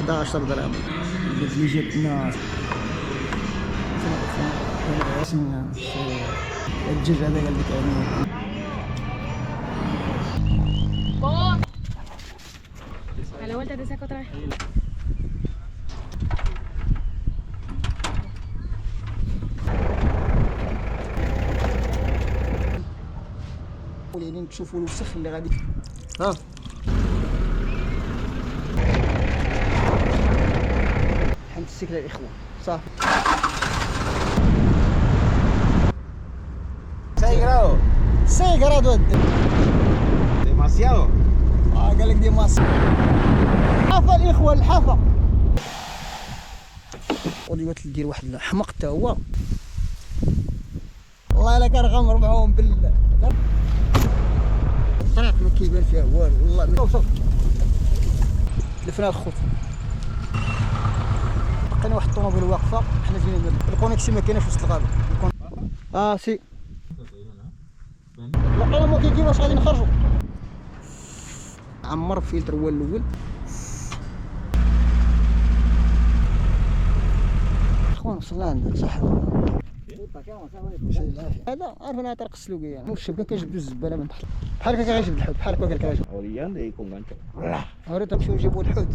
11 درهم. اللي جاتنا الدجاج هذا قال لك يعني a la vuelta te saco otra vez. ولينين تشوفوا الوسخ اللي غادي ها حمد السكله الاخوه صافي سيغرادو demasiado. قال لك ديماسيو حافه الاخوه الحافه ودي قلت دير واحد الحمق حتى هو والله الا كان غامر معاهم بالله الطريق ما كيبان فيها والو والله وصل تلفنا الخوت لقينا واحد الطوموبيل واقفه حنا جينا من الكونيكسي ما كايناش وسط الغابه سي لقينا ما كيجيوش غادي نخرجوا عمر فيلتر هو الاول اخوان وصلنا عندنا صح هذا عارف انا طريق السلوكيه مو الشبكه كيجبدوا الزباله من تحت بحال هكا غيجبد الحوت بحال هكا كيجبد Orillando y con gancho. هوري تمشيو نجيبوا الحوت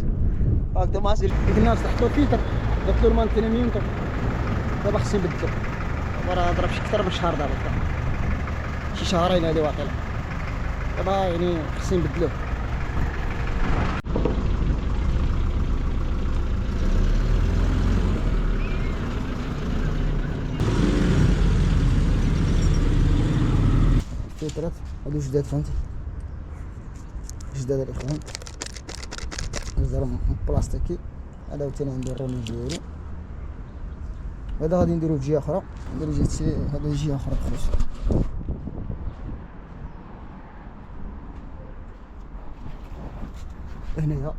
هكذا ماسير قلنا نصلحوا الفلتر قلت له المانتينا ميونتر دابا خصني نبدلو راه ضرب شي اكثر من شهر دابا شي شهرين هادي واقيلا دابا يعني خصني نبدلوه فلترات هادو جداد فهمتي جداد الاخوان هذا بلاستيكي هذا ثاني عنده الرولين ديالو هذا غادي نديرو في جهه اخرى نديرو هذا جهه اخرى خلاص هنايا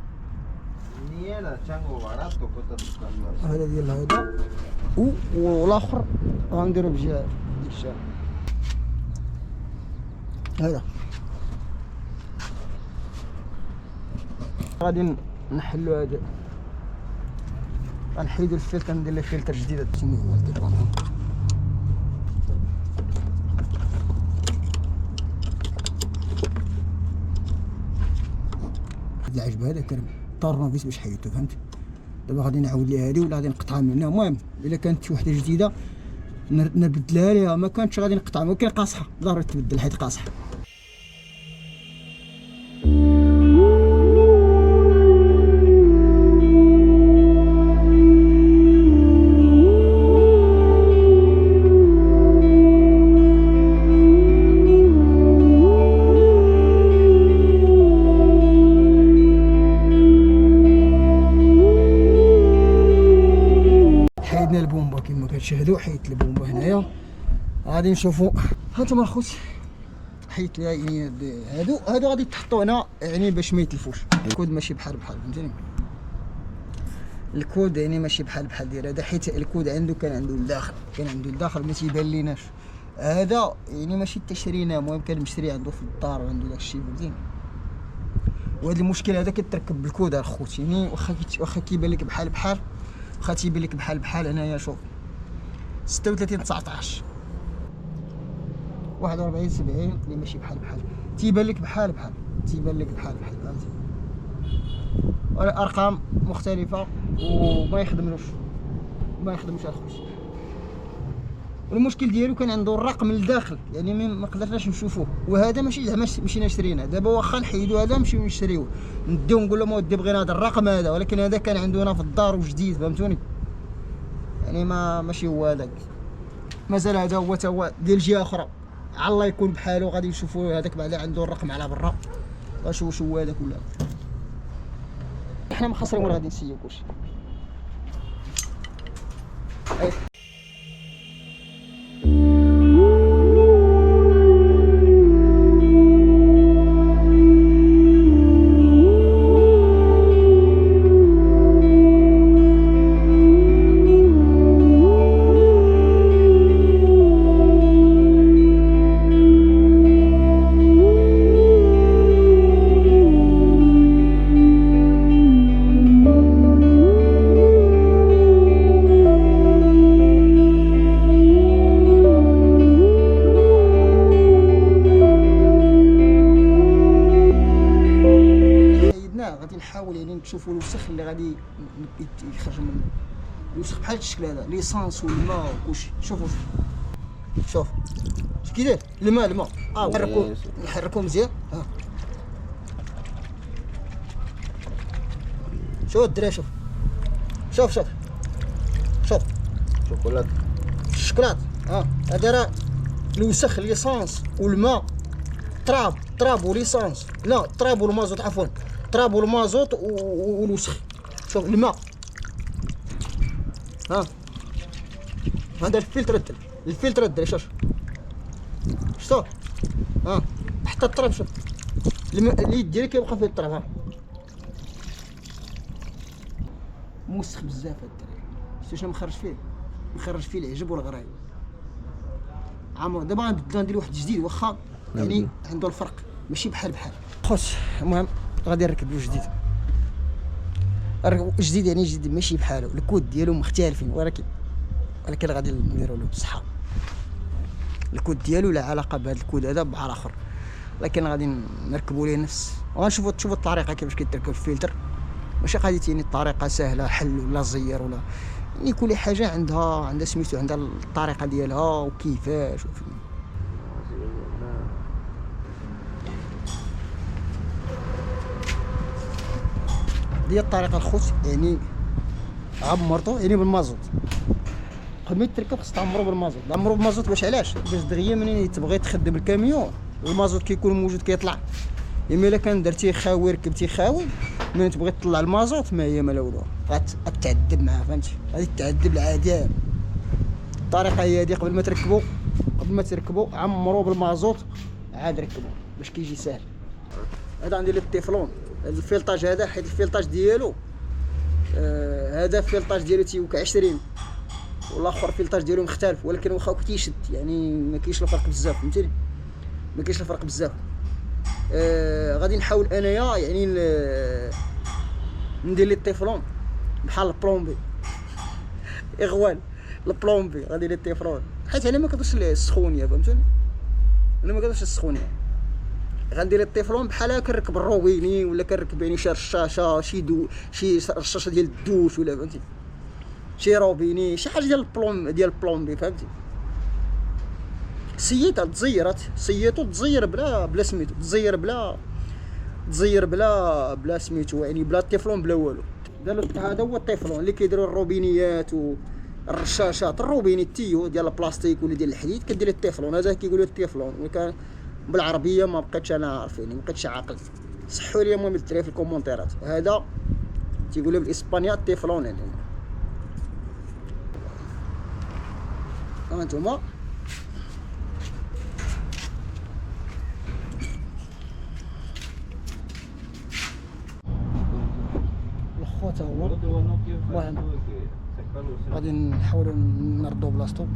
Mierda, chango barato, cuesta buscarlo. هذا ديال هذا والاخر غنديرو بجهه ديك الجهه هذا غادي نحلو هذا غنحيدو الفلتر ندير له فلتر جديد هذا شنو هو الديبان العجبه هذا كرم طارنوفيس باش حيدتو فهمت دابا غادي نعاود ليها هذه ولا غادي نقطعها من هنا المهم الا كانت شي وحده جديده نبدلها ليها ما كانتش غادي نقطعها ولكن قاصحه ضروري تبدل حيت قاصحه البومبا كما كتشاهدوا حيت البومبا هنايا غادي نشوفوا هانتوما الخوت حيت يعني هادو غادي يتحطوا هنا يعني باش ما يتلفوش الكود ماشي بحال فهمتيني الكود يعني ماشي بحال ديال هذا حيت الكود كان عنده الداخل ما تيبان ليناش هذا يعني ماشي تشرينا المهم كان مشري عنده في الدار وعنده داكشي فهمتيني وهذا المشكل هذا كيتركب بالكود الخوت يعني واخا كيبان لك بحال واخا تيبان لك بحال هنايا شوف 36 19 41 70 اللي ماشي بحال تيبان لك بحال فهمتي ارقام مختلفه وما يخدملوش الخوت والمشكل ديالو كان عنده الرقم للداخل يعني ما قدرناش نشوفوه وهذا ماشي مشينا شرينا دابا واخا نحيدو هذا نمشيو نشريوه نديو نقول لهم ودي بغينا هذا الرقم هذا ولكن هذا كان عنده هنا في الدار وجديد فهمتوني يعني ماشي هو هذاك مازال هذا هو تا هو ديال جهه اخرى على الله يكون بحالو غادي نشوفوا هذاك بعدا عنده الرقم على برا واش هو هذاك ولا حنا مخسرين ولا غادي نسيو كلشي نحاول يعني تشوفوا الوسخ اللي غادي يخرج منه. الوسخ بحال الشكل هذا ليسانس والماء وكلشي. شوفوا شوف كي داير الماء نحركو مزيان. ها شوف الدراري شوف شوكولاته الشكلاط. هذا راه الوسخ ليسانس والماء. تراب وليسانس، لا تراب والمازوت عفوا، تراب والمازوت والوسخ. شوف الماء. هذا الفلتر الدري شوف حتى التراب. شوف اليد ديالي كيبقى فيه التراب. موسخ بزاف هاد الدري. شتي شنو مخرج فيه العجب والغرايب. عمرو دابا غنبدلو ندير واحد جديد واخا يعني عنده الفرق ماشي بحال خوت. المهم غادي نركب له جديد يعني جديد ماشي بحالو. الكود ديالو مختلفين ولكن غادي نديرو له بصحه. الكود ديالو لا علاقه بهذا الكود هذا بحال اخر، لكن غادي نركبوا ليه نفس. وغنشوفوا الطريقه كيفاش كيتركب الفلتر. ماشي قضيه يعني الطريقه سهله حل ولا زير ولا يعني كل حاجه عندها سميتو، عندها الطريقه ديالها وكيفاش ديال الطريقه الخوت. يعني عمرتو يعني بالمازوت. قبل ما تركب خصك تعمرو بالمازوت. باش علاش؟ باش دغيا منين تبغي تخدم الكاميون المازوت كيكون موجود كيطلع. اما الا كان درتيه خاوي ركبتيه خاوي منين تبغي تطلع المازوت ما هي ما لا والو، غتعذب معاه فهمتي. غادي تعذب العذاب. الطريقه هي هذه. قبل ما تركبوا عمروا بالمازوت عاد ركبوا باش كيجي ساهل. هذا عندي التيفلون. هذا الفلطاج هذا حيت الفلطاج ديالو هذا الفلطاج ديالو تيوك 20 والاخر الفلطاج ديالو مختلف، ولكن واخا كيشد يعني ما كاينش الفرق بزاف فهمتيني. ما كاينش الفرق بزاف. غادي نحاول انايا يعني ندير لي التيفلون بحال البلومبي اغوال البلومبي. غادي لي التيفلون حيت انا ما كنديرش السخونيه فهمتوني. غندير التيفلون بحال كنركب الروبيني ولا كنركب يعني شي رشاشه شي رشاشه ديال الدوش ولا فهمتي شي روبيني شي حاجه ديال البلومبي فهمتي. سيتها سيتو تزير بلا سميتو، تزير بلا سميتو يعني بلا التيفلون بلا والو. هذا هو التيفلون اللي كيديروا الروبينيات والرشاشات. الروبيني التيو ديال البلاستيك ولا ديال الحديد كدير التيفلون. هذا كيقولوا التيفلون. وكان بالعربيه ما بقيتش انا عارف يعني ما بقيتش عاقل. صحوا لي المهم الدراري في الكومونتيرات. هذا تيقولوا بالاسبانيا التيفلون. يعني هانتوما الخوت هو المهم غادي نحاولوا نردو بلاصتو.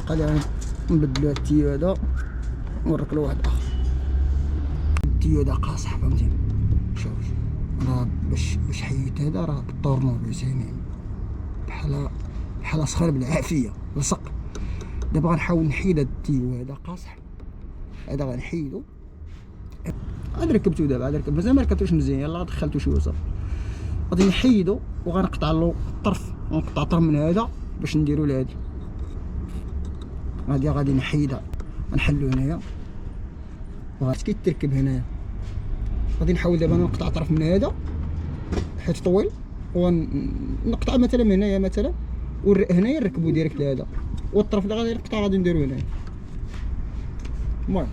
بقى لي نبدلو التيو هذا ونركلو واحد اخر. التيو هذا قاصح فهمتيني. شوف راه باش حيت هذا راه بالطورنوبيس يعني بحال صخر بالعافيه لصق. دابا غنحاول نحيد هاد التيو هذا قاصح. هذا غنحيدو. عاد ركبتو دابا مازال ما ركبتوش مزيان. يلاه دخلتو شي وسط. غادي نحيدو وغنقطع له الطرف. غنقطع طرف من هذا باش نديرو لهادي. غادي نحيدها غنحلو هنايا وغادي كيتركب هنايا. غادي نحاول دابا نقطع طرف من هذا حيت طويل ونقطع مثلا من هنايا مثلا وهنايا نركبو ديريكت لهذا، والطرف اللي غادي نقطع غادي نديرو هنايا. المهم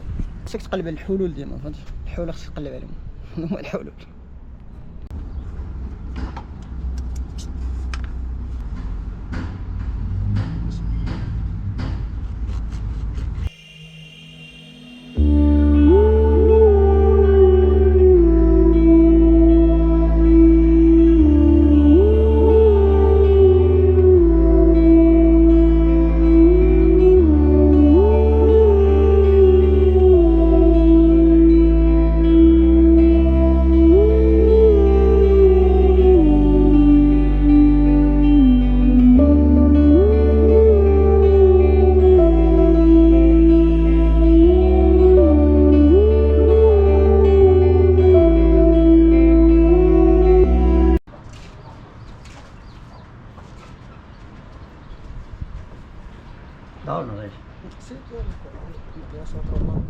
خصك تقلب على الحلول ديما فهمتي. الحلول خصك تقلب عليهم. هما الحلول. لا ولا غير تقسيت يا ساتر الله.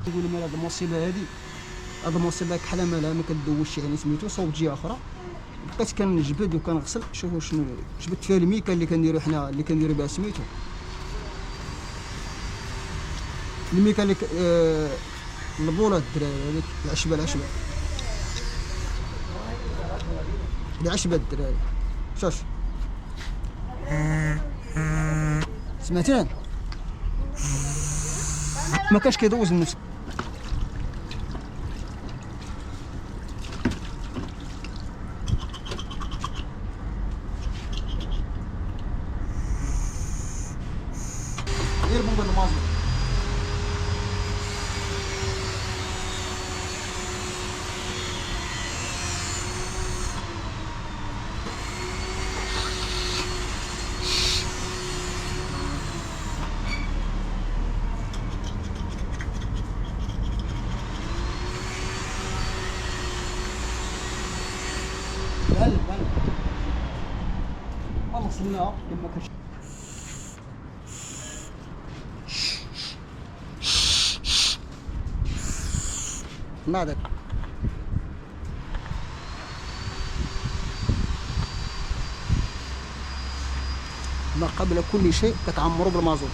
نقولوا مال هاد المصيبه هادي، هاد المصيبه كحله مالها ما كدوزش يعني سميتو صوب جهه اخرى. بقيت كنجبد وكنغسل. شوفوا شنو جبدت فيها الميكا اللي كنديرو حنا، اللي كنديرو بها سميتو الميكا اللي البولات الدراري، هذيك العشبه العشبه الدراري. شوف سمعتين ما كانش كيدوز النفس. غير بومبا المازوت. هلا ما غسلناها لما كنت ناضت. ما قبل كل شيء كتعمرو بالمازوت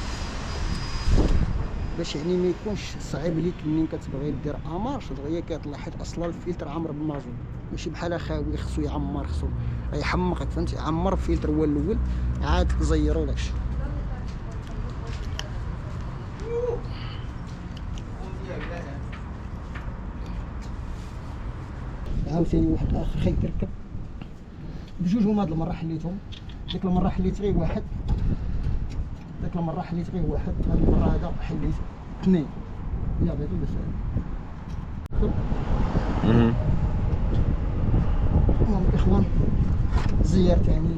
باش يعني ما يكونش صعيب ليك منين كتبغي دير امارش دغيا كيطلع، حيت اصلا الفلتر عامر بالمازوت ماشي بحال خاوي خصو يعمر، خصو يحمقك فهمتي. عمر الفلتر هو الاول عاد تزيرو داكشي. عاوتاني واحد اخر خايف يركب بجوج هما. هاد المره حليتهم، ديك المره حليت غير واحد، ديك المره حليت غير واحد، هاد المره هذا حليت اثنين. يلا بغيتو باش المهم الاخوان زيرت يعني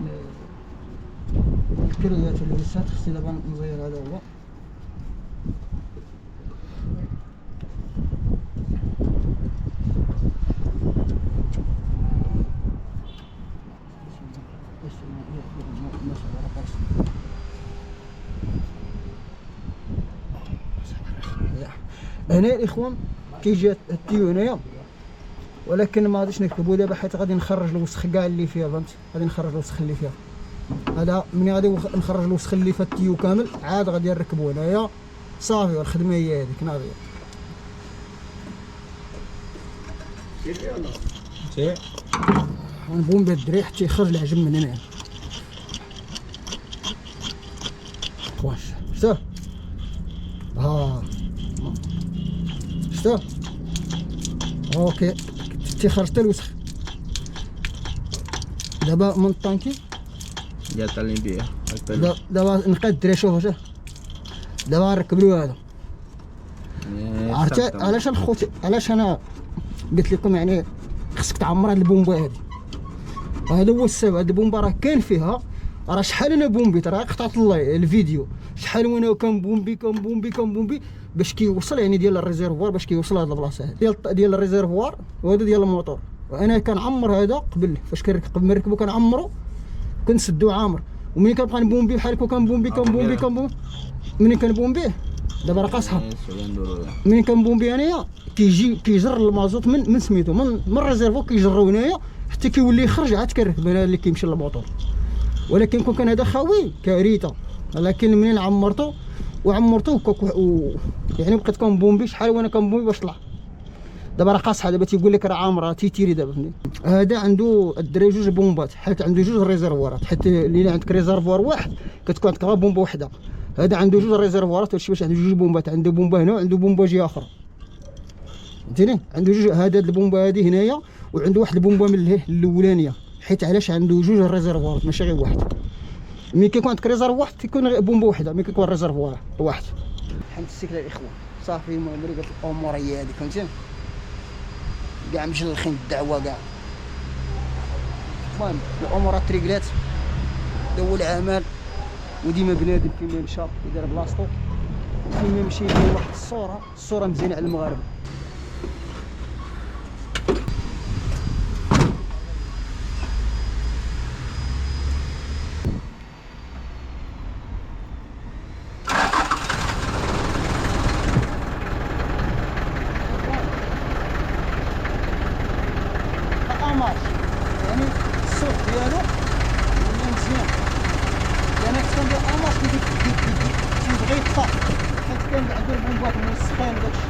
الكريات واللبسات. خصني دابا نزير هذا هو. هنا الاخوان كيجي التيو هنايا، ولكن ما غاديش نكتبو دابا حيت غادي نخرج الوسخ كاع اللي فيها فهمت. غادي نخرج الوسخ اللي فيها هذا. ملي غادي نخرج الوسخ اللي في التيو كامل عاد غادي نركبو هنايا صافي. والخدمه هي هذيك ناضيه. غنبوم بهاد الدري حتى يخرج العجم من هنا. واش شتو ها شتو اوكي تيخرج حتى الوسخ. دابا من الطانكي ديال الأولمبية. دابا نلقى الدري. شوف دابا نركب له هذا. عرفتي علاش الخوت، علاش انا قلت لكم يعني خصك تعمر هاد البومبا هادي. هذا هو السبب. هاد البومبا راه كاين فيها، راه شحال انا بومبيت، راه قطعت الله الفيديو شحال وانا كنبومبي باش كيوصل يعني ديال الريزيرفوار، باش كيوصل هاد البلاصه هادي ديال الريزيرفوار وهذا ديال الموتور. وانا كنعمر هذا قبل فاش قبل ما نركبو كنعمرو كنسدو عامر. وملي كنبقى نبومبي بحال هكا كنبومبي ملي كنبومبيه دابا راه قاصحه. ملي كنبومبي انايا كيجر المازوت من سميتو من الريزيرفوار كيجرو هنايا حتى كيولي يخرج عاد كنركب انا اللي كيمشي للموتور. ولكن كون كان هذا خاوي كارثه. لكن منين عمرته يعني بقيت كنبومبي شحال وانا كنبومبي باش طلع. دابا راه قاصحه. دابا تيقول لك راه عامره تيتيري دابا فهمتي. هذا عنده الدري جوج بومبات حيت عنده جوج ريزيرفوارات. حيت اللي عندك ريزيرفوار واحد كتكون عندك غير بومبه وحده. هذا عنده جوج ريزيرفوارات. هادشي باش عنده جوج بومبات. عنده بومبه هنا وعنده بومبه جهه اخرى فهمتيني. عنده جوج. هاد البومبه هادي هنايا وعنده واحد البومبه من الاولانيه. حيت علاش عنده جوج ريزيرفوارات ماشي غير واحد. ملي كيكون عندك ريزيرفوار واحد كيكون بومبه وحده. ملي كيكون ريزيرفوار واحد حمد السيكله الاخوان صافي. المهم قالت الامور هي هذيك فهمتي. كاع مجلخين الدعوه كاع. المهم الامور تريقلات. هذا هو العمل وديما بنادم فين ما مشى يدير بلاصتو. فين يمشي يدير واحد الصوره مزيانه على المغاربه. يعني الصوت ديالو ولا مزيان، انا كنت كندير اماش تيبغي يطفى حيت كان عنده البومبات موسخين داكشي.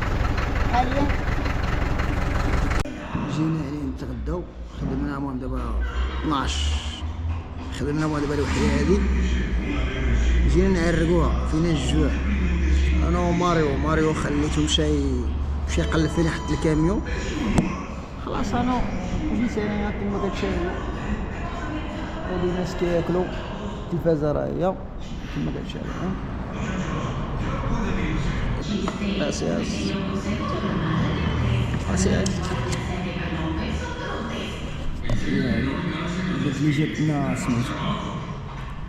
حاليا جينا عليه نتغداو، خدمنا مون دابا 12، خدمنا مون دابا الوحده هادي، جينا نعرقوها فينا الجوع. انا وماريو خليته مشى يقلب فينا حتى الكاميون. خلاص انا جيت انا كما كتشاهدوا هادو الناس كياكلوا، التلفازه راه هي كما كتشاهدوا. اساس يعني قلت لي جاتنا سميتو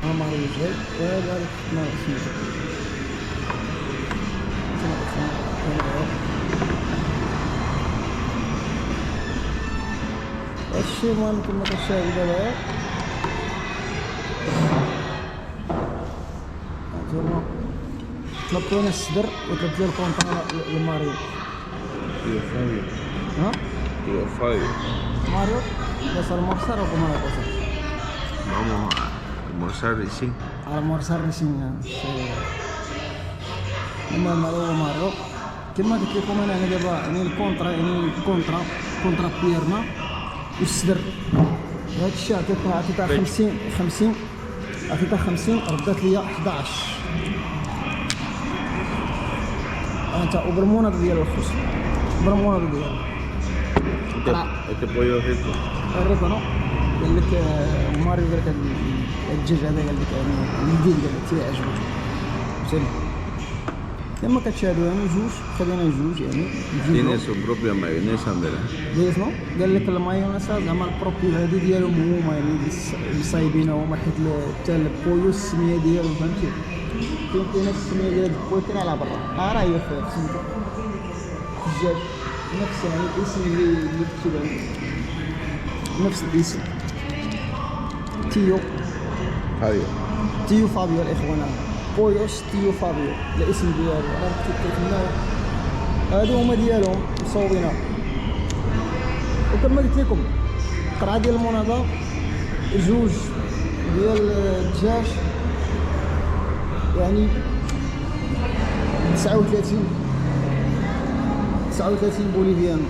ماريو جاي وهذا ما سميتو هادشي. المهم كما كتشاهدوا دابا هانتوما طلبت انا الصدر وطلبت لي الكونطا لماريو. ها؟ ماريو بس المرسل وكما لا قصر Vamos a almorzar recién. almorzar recién. المهم هذا هو ماريو. كما قلت لكم انا دابا يعني الكونترا بيرنا والصدر. هاد الشيء عطيتها 50 عطيتها 50 ردات ليا 11. انت وبرمونه ديال الخص برمونه ديال Este pollo es rico. الريكونو. قال لك ماريو قال لك الدجاج هذا قال لك يعني الجديد قال لك تيعجبو فهمتني. كما كتشاهدوا يعني جوج خلينا جوج يعني Tiene su propia mayonesa, ¿verdad? داير شنو؟ قال لك المايونيز زعما البروبي هادي ديالهم هما يعني اللي صايبينها هما، حيت حتى البويو السميه ديالو فهمتي. كاين نفس السميه ديال البويو كاين على برا، راه هي في سميتو الدجاج نفس يعني الاسم اللي مكتوب عليه نفس الاسم. تيو فابيو الاخوان، بويوس تيو فابيو الاسم ديالو راه مكتوب هنا. هادو هما ديالهم مصوبينها. وكما قلت لكم قرعه ديال المناضه جوج ديال الدجاج يعني 39 بوليفيان.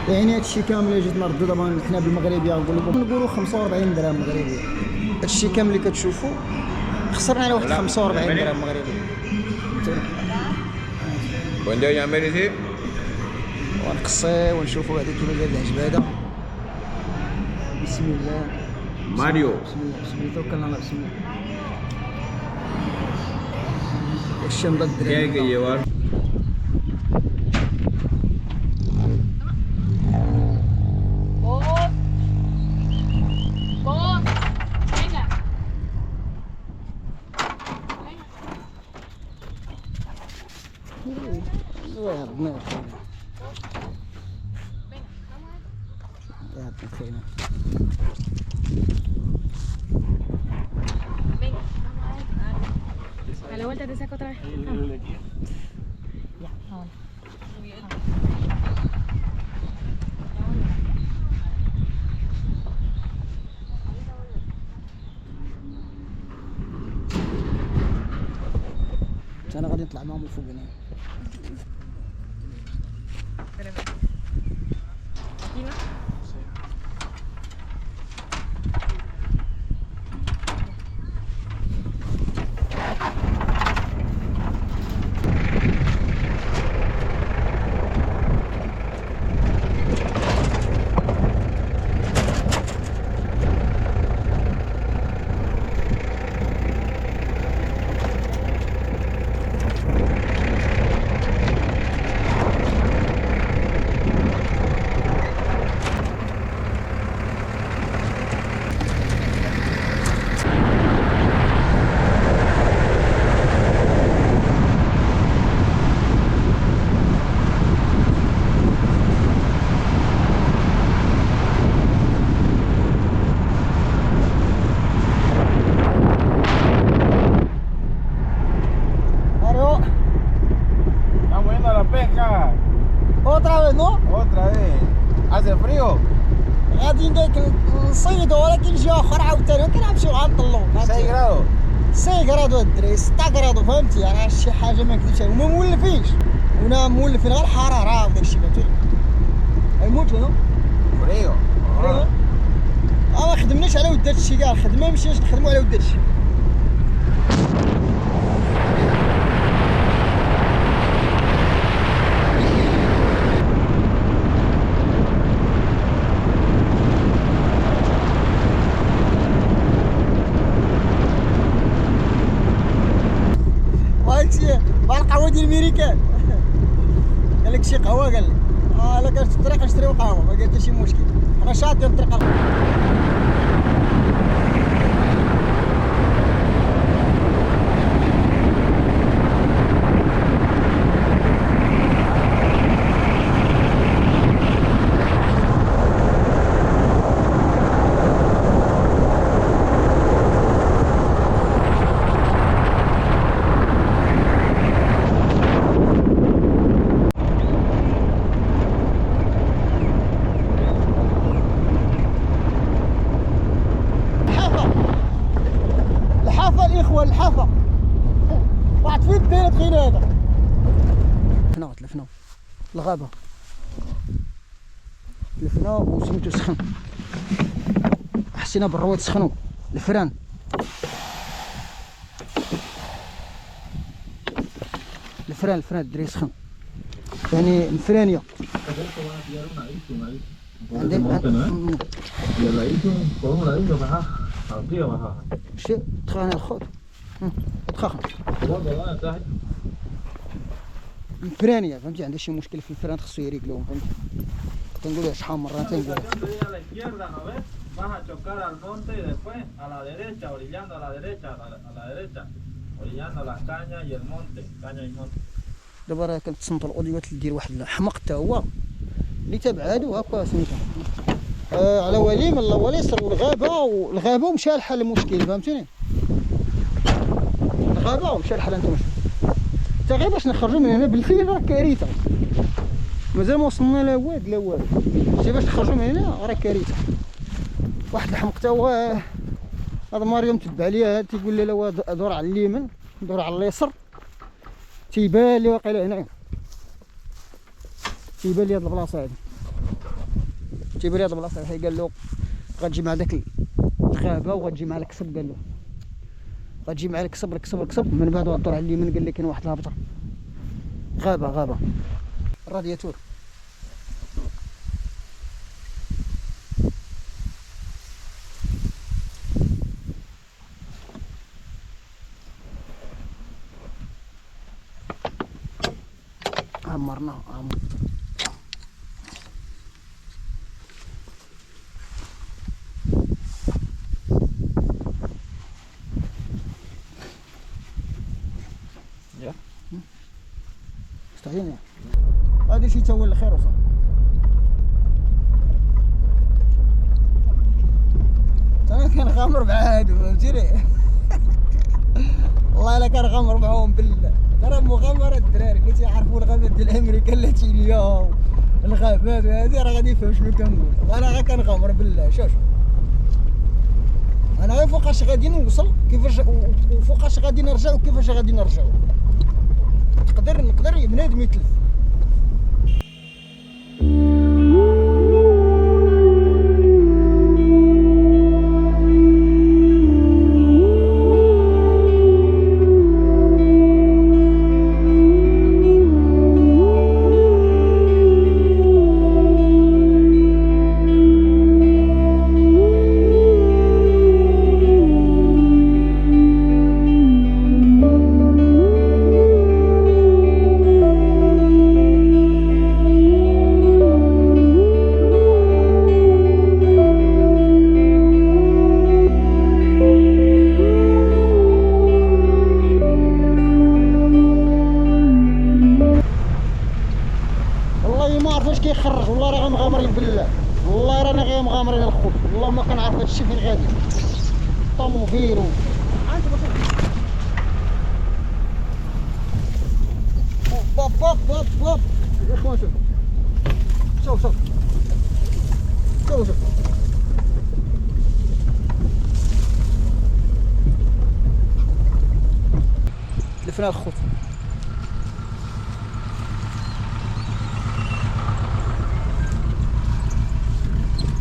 يعني هادشي كامل جيت نردو دابا حنا بالمغربيه نقولوا 45 درهم مغربي. هادشي كامل اللي كتشوفوا خسرنا على واحد 45 درهم مغربي. ¿Cuándo ya merece? ونقصي ونشوفوا هذيك كيما داير العجباده. بسم الله Mario. بسم الله توكلنا على بسم الله. الشمبة ¿Qué hay que llevar? A la vuelta te saco otra vez. Ya, ahora. انا غادي نطلع معهم الفوق هنا. نصيدو ولكن جهه اخرى عاوتاني كنمشيو غنطلو 6 grados. 6 غرادو الدراري 6 غرادو فهمتي يعني شي حاجه ما نكذبش عليك وما مولفينش ونا مولفين غير الحراره وداكشي فهمتي غيموتو هنا Frío. ما خدمناش على ود هادشي كاع الخدمه مشيناش نخدمو على ود هادشي هادشي بحال القهوه ديال الميريكان قال لك شي قهوه قال لي الا كانت في الطريق نشريو قهوه ما قال حتى شي مشكل انا شاطر الطريق الاخوه الحافه واحد فين دايره تخيل هذا تلفنا الغابه تلفنا وسميتو سخن حسينا بالرواد سخنوا الفران الدري سخن يعني الفرانيه شي تخانه الخوت تخاخ الفرانيه فهمتي عندها شي مشكل في الفران خصو يريقلوهم فهمتي تنقولها شحال من مره تنقولها vas a chocar al monte y después a la derecha, orillando a la derecha, orillando las cañas y el monte, caña y monte. دابا راه كنتصنتو الاوديوات اللي دير واحد الحمق حتى هو اللي تابع هادو هكا سميتو على وليم الله وليسر والغابه ومشى الحل المشكل فهمتيني الغابه ومشى الحل انت ماشي حتى غير باش نخرجوا من هنا بالفيل راه كارثه مازال ما وصلنا لا والو شي باش نخرجوا من هنا راه كارثه واحد الحمق حتى هو هذا مريم تبع ليا تيقول لي لا دور على اليمين دور على اليسر تيبان لي واقيلا هنا تيبان لي هاد البلاصه هادي قال له غتجي مع داك الغابه وغتجي مع الكسب قال له غتجي مع الكسب من بعد غدور على اليمين قال لي كاين واحد الهبطه غابه الرادياتور عمرنا استعيني هذا شي تا هو الخير وصل انا كنغامر مع هادو فهمتيني والله الا كنغامر معاهم بالله ترى مغامره الدراري كنت يعرفوا الغابات ديال امريكا اللاتينيه والغابات هذه راه غادي يفهم شنو كنقول وانا غير كنغامر بالله شوف انا غير فوقاش غادي نوصل كيفاش وفوقاش غادي نرجع وكيفاش غادي نرجعوا نقدر بنادم يتلف كيخرج والله راه غنغامرين بالله والله رانا غير مغامرين الخوت والله ما كنعرف هادشي فين غادي طوموبيل باب يا اخوان شوف تلفنا الخوت.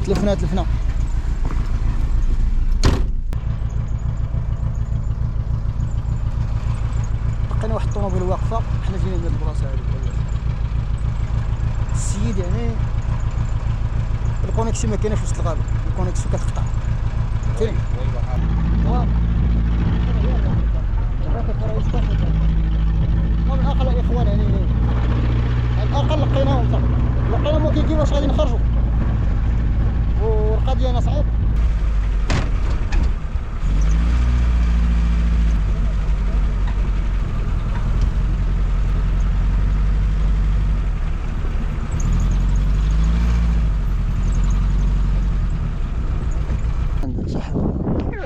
تلفنا لقينا واحد الطوموبيل واقفه، حنا جينا من البلاصه هذيك. السيد يعني الكونيكسيون ما كايناش وسط الغابه، الكونيكسيون كتقطع فهمتيني. المهم الاقل الاخوان يعني الاقل لقيناهم صافي، لقيناهم ما كيجيوش غادي نخرجوا، والقضيه انا صعيب.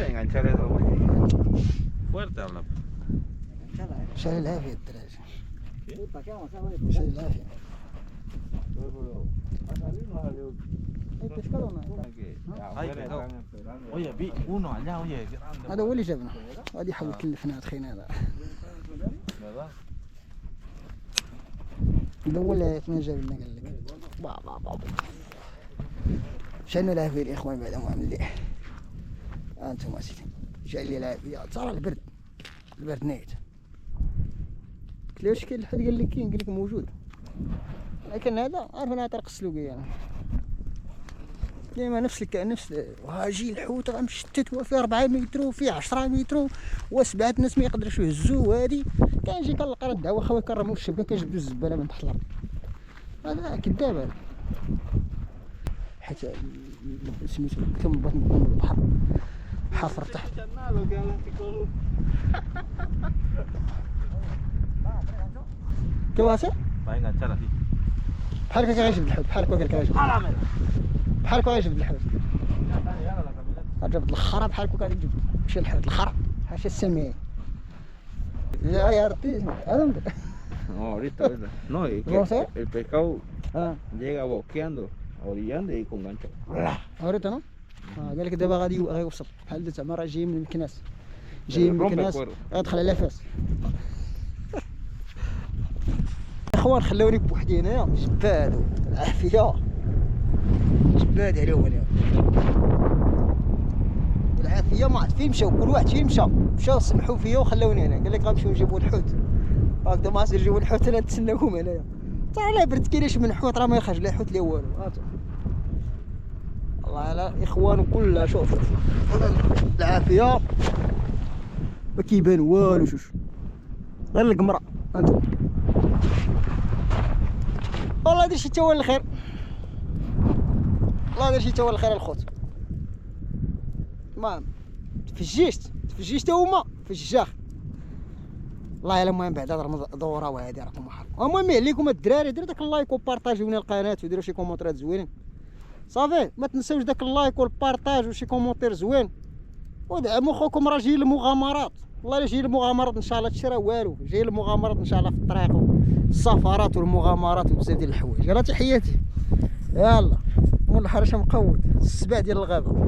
Enganchar eso, güey. Fuerte habla. شال العافيه الدراج، شال العافيه. Oye, vi uno allá, oye, grande. هذا هو اللي جابنا، غادي يحاول يكلفنا هاد خينا هذا. ¿Verdad? هذا هو اللي ما جاب لنا قال لك. بابا شالنا العافيه الاخوان بعد ما مليح. انتم اسيدي جاي لي العافيه، ترى البرد نايت. قلت له واش كاين الحد؟ قال لي كاين، قال لك موجود، لكن هذا عارف انا طريق السلوكيه يعني ديما نفس وهاجي الحوت غمشتت، وفي 4 متر وفي 10 متر و7 ناس ما يقدروش يهزوه. هادي كنجي كنلقى راه الدعوه خاوي كنرموا الشبكه كنجبدوا الزباله من تحت الارض. هذا كذاب هذا، حيت سميتو كتب من بطن البحر حافر تحت. كواسع Va a enganchar así. بحال هكا كيجبد الحوت، بحال هكا كيجبد بحال هكا كيجبد الحوت. جبد الخرا بحال هكا كيجبد، مشى الحوت الخرا حاشا السميه. يا ربي هذا No, ahorita. No, y ¿Cómo se? el pescado اه llega boqueando, orillando y con gancho. عرفت انا. قال لك دابا غادي يوصل بحال زعما راه جاي من مكناس، جاي من مكناس غيدخل على فاس. اخوان خلوني بوحدي هنايا، جباد العافيه جباد عليهم اليوم، والعافيه ما عرفت فين مشاو، كل واحد فين مشاو سمحوا فيا وخلوني هنا. قال لك غنمشيو نجيبوا الحوت، هكذا ما عرفتش نجيبوا الحوت، انا نتسناوهم هنايا. ترى لا برد كايناش من حوت، راه ما يخرج لا حوت لا والو. الله على اخوان كلها. شوف العافيه ما كيبان والو، شوف غير القمره انتم. والله دير شي تاول الخير، الله دير شي تاول الخير الخوت. المهم تفجيشت تا هما فجاخ الله يعلم. المهم بعدا دوره وهادي راكم محرم. المهم عليكم الدراري، ديروا داك اللايك وبارطاجيو لنا القناه وديروا شي كومونتيرات زوينين صافي. ما تنساوش داك اللايك والبارطاج وشي كومونتير زوين، ودعموا خوكم راه جاي المغامرات. والله الا جاي المغامرات ان شاء الله، تشرا والو، جاي المغامرات ان شاء الله في الطريق، السفرات والمغامرات وبزاف ديال الحوايج. يلا تحياتي، يلا مول الحرشه مقود السبع ديال الغابه.